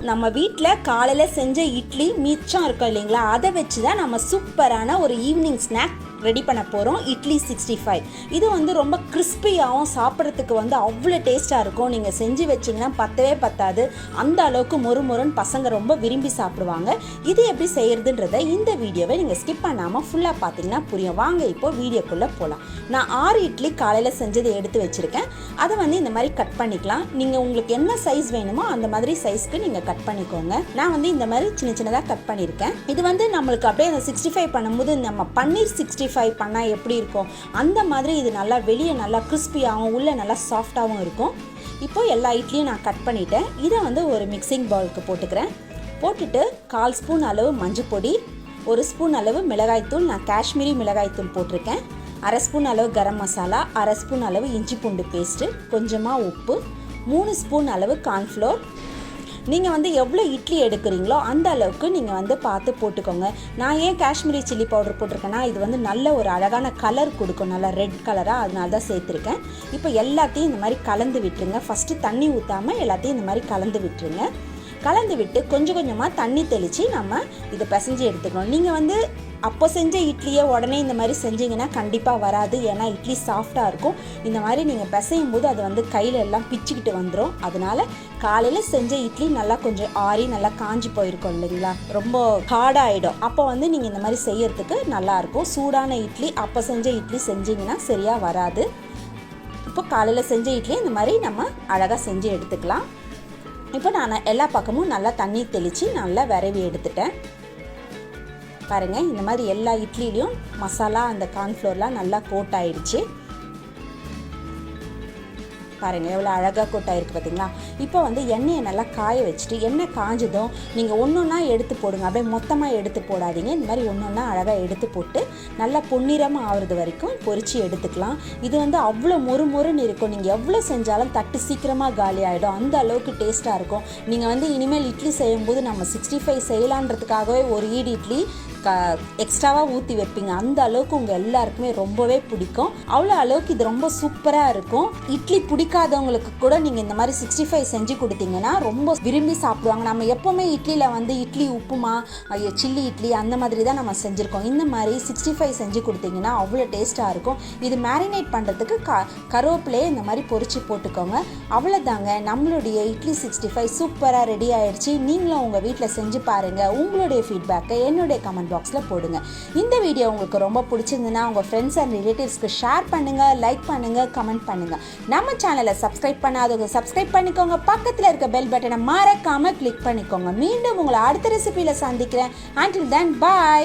நம்ம வீட்டில் காலையில் செஞ்ச இட்லி மிச்சம் இருக்கும் இல்லைங்களா, அதை வச்சு தான் நம்ம சூப்பரான ஒரு ஈவினிங் ஸ்நாக் ரெடி பண்ண போகிறோம். இட்லி 65 இது வந்து ரொம்ப கிறிஸ்பியாகவும் சாப்பிட்றதுக்கு வந்து அவ்வளோ டேஸ்ட்டாக இருக்கும். நீங்கள் செஞ்சு வச்சிங்கன்னா பத்தவே பத்தாது, அந்த அளவுக்கு மொறுமொறுன்னு பசங்க ரொம்ப விரும்பி சாப்பிடுவாங்க. இது எப்படி செய்கிறதுன்றதை இந்த வீடியோவை நீங்கள் ஸ்கிப் பண்ணாமல் ஃபுல்லாக பார்த்தீங்கன்னா புரியும். வாங்க இப்போ வீடியோக்குள்ளே போகலாம். நான் 6 இட்லி காலையில் செஞ்சதை எடுத்து வச்சுருக்கேன். அதை வந்து இந்த மாதிரி கட் பண்ணிக்கலாம். நீங்கள் உங்களுக்கு என்ன சைஸ் வேணுமோ அந்த மாதிரி சைஸ்க்கு நீங்கள் கட் பண்ணிக்கோங்க. நான் வந்து இந்த மாதிரி சின்ன சின்னதாக கட் பண்ணியிருக்கேன். இது வந்து நம்மளுக்கு அப்படியே அந்த 65 பண்ணும்போது நம்ம பன்னீர் 65 பண்ணால் எப்படி இருக்கும் அந்த மாதிரி இது நல்லா வெளியே நல்லா கிறிஸ்பியாகவும் உள்ளே நல்லா சாஃப்டாகவும் இருக்கும். இப்போ எல்லா இட்லியும் நான் கட் பண்ணிட்டேன். இதை வந்து ஒரு மிக்சிங் பவுலுக்கு போட்டுக்கிறேன். போட்டுட்டு 1/4 ஸ்பூன் அளவு மஞ்சள் பொடி, 1 ஸ்பூன் அளவு மிளகாய்த்தூள், நான் காஷ்மீரி மிளகாய்த்தூள் போட்டிருக்கேன், 1/2 ஸ்பூன் அளவு கரம் மசாலா, 1/2 ஸ்பூன் அளவு இஞ்சி பூண்டு பேஸ்ட்டு, கொஞ்சமாக உப்பு, 3 ஸ்பூன் அளவு கார்ன்ஃப்ளோர். நீங்கள் வந்து எவ்வளோ இட்லி எடுக்கிறீங்களோ அந்த அளவுக்கு நீங்கள் வந்து பார்த்து போட்டுக்கோங்க. நான் ஏன் காஷ்மீரி சில்லி பவுடர் போட்டிருக்கேன்னா இது வந்து நல்ல ஒரு அழகான கலர் கொடுக்கும், நல்லா ரெட் கலராக, அதனால தான் சேர்த்துருக்கேன். இப்போ எல்லாத்தையும் இந்த மாதிரி கலந்து விட்டுருங்க. ஃபஸ்ட்டு தண்ணி ஊற்றாமல் எல்லாத்தையும் இந்த மாதிரி கலந்து விட்டுருங்க. கலந்து விட்டு கொஞ்சம் கொஞ்சமாக தண்ணி தெளித்து நம்ம இதை பிசைஞ்சு எடுத்துக்கணும். நீங்கள் வந்து அப்போ செஞ்ச இட்லியை உடனே இந்த மாதிரி செஞ்சிங்கன்னா கண்டிப்பாக வராது, ஏன்னா இட்லி சாஃப்டாக இருக்கும். இந்த மாதிரி நீங்கள் பிசையும் போது அது வந்து கையில் எல்லாம் பிச்சுக்கிட்டு வந்துடும். அதனால் காலையில் செஞ்ச இட்லி நல்லா கொஞ்சம் ஆறி நல்லா காஞ்சி போயிருக்கும் இல்லைங்களா, ரொம்ப ஹார்டாகிடும். அப்போ வந்து நீங்கள் இந்த மாதிரி செய்யறதுக்கு நல்லாயிருக்கும். சூடான இட்லி அப்போ செஞ்ச இட்லி செஞ்சிங்கன்னா சரியாக வராது. இப்போ காலையில் செஞ்ச இட்லி இந்த மாதிரி நம்ம அழகாக செஞ்சு எடுத்துக்கலாம். இப்போ நான் எல்லா பக்கமும் நல்லா தண்ணி தெளித்து நல்லா விரவி எடுத்துட்டேன். பாருங்கள், இந்த மாதிரி எல்லா இட்லிலையும் மசாலா அந்த கார்ன்ஃப்ளோர்லாம் நல்லா கோட் ஆயிடுச்சு. பாருங்கள் எவ்வளோ அழகாக கோட்டாயிருக்கு பார்த்தீங்களா. இப்போ வந்து எண்ணெயை நல்லா காய வச்சுட்டு எண்ணெய் காஞ்சதும் நீங்கள் ஒன்று ஒன்றா எடுத்து போடுங்க. அப்படியே மொத்தமாக எடுத்து போடாதீங்க. இந்த மாதிரி ஒன்று ஒன்றா அழகாக எடுத்து போட்டு நல்லா பொன்னிறமாக ஆகிறது வரைக்கும் பொரித்து எடுத்துக்கலாம். இது வந்து அவ்வளோ மொறுமொறுன்னு இருக்கும். நீங்கள் எவ்வளோ செஞ்சாலும் தட்டு சீக்கிரமாக காலி ஆகிடும், அந்த அளவுக்கு டேஸ்ட்டாக இருக்கும். நீங்கள் வந்து இனிமேல் இட்லி செய்யும்போது நம்ம 65 செய்யலான்றதுக்காகவே ஒரு ஈடு இட்லி எக்ஸ்ட்ராவாக ஊற்றி வைப்பீங்க. அந்த அளவுக்கு உங்கள் எல்லாருக்குமே ரொம்பவே பிடிக்கும். அவ்வளோ அளவுக்கு இது ரொம்ப சூப்பராக இருக்கும். இட்லி பிடிக்காதவங்களுக்கு கூட நீங்கள் இந்த மாதிரி 65 செஞ்சு கொடுத்தீங்கன்னா ரொம்ப விரும்பி சாப்பிடுவாங்க. நம்ம எப்போவுமே இட்லியில் வந்து இட்லி உப்புமா, சில்லி இட்லி அந்த மாதிரி தான் நம்ம செஞ்சுருக்கோம். இந்த மாதிரி 65 செஞ்சு கொடுத்தீங்கன்னா அவ்வளோ டேஸ்ட்டாக இருக்கும். இது மேரினேட் பண்ணுறதுக்கு கருவேப்பிலையே இந்த மாதிரி பொரிச்சு போட்டுக்கோங்க. அவ்வளோதாங்க, நம்மளுடைய இட்லி 65 சூப்பராக ரெடி ஆகிடுச்சு. நீங்களும் உங்கள் வீட்டில் செஞ்சு பாருங்கள். உங்களுடைய ஃபீட்பேக்கை என்னுடைய கமெண்ட் பாக்ஸில் போடுங்க. இந்த வீடியோ உங்களுக்கு ரொம்ப பிடிச்சிருந்துன்னா உங்கள் ஃப்ரெண்ட்ஸ் அண்ட் ரிலேட்டிவ்ஸ்க்கு ஷேர் பண்ணுங்கள், லைக் பண்ணுங்கள், கமெண்ட் பண்ணுங்கள். நம்ம சேனலை சப்ஸ்கிரைப் பண்ணாதவங்க சப்ஸ்கிரைப் பண்ணிக்கோங்க. பக்கத்தில் இருக்க பெல் பட்டனை மறக்காமல் கிளிக் பண்ணிக்கோங்க. மீண்டும் உங்களை அடுத்த ரெசிபியில் சந்திக்கிறேன். Until then, bye.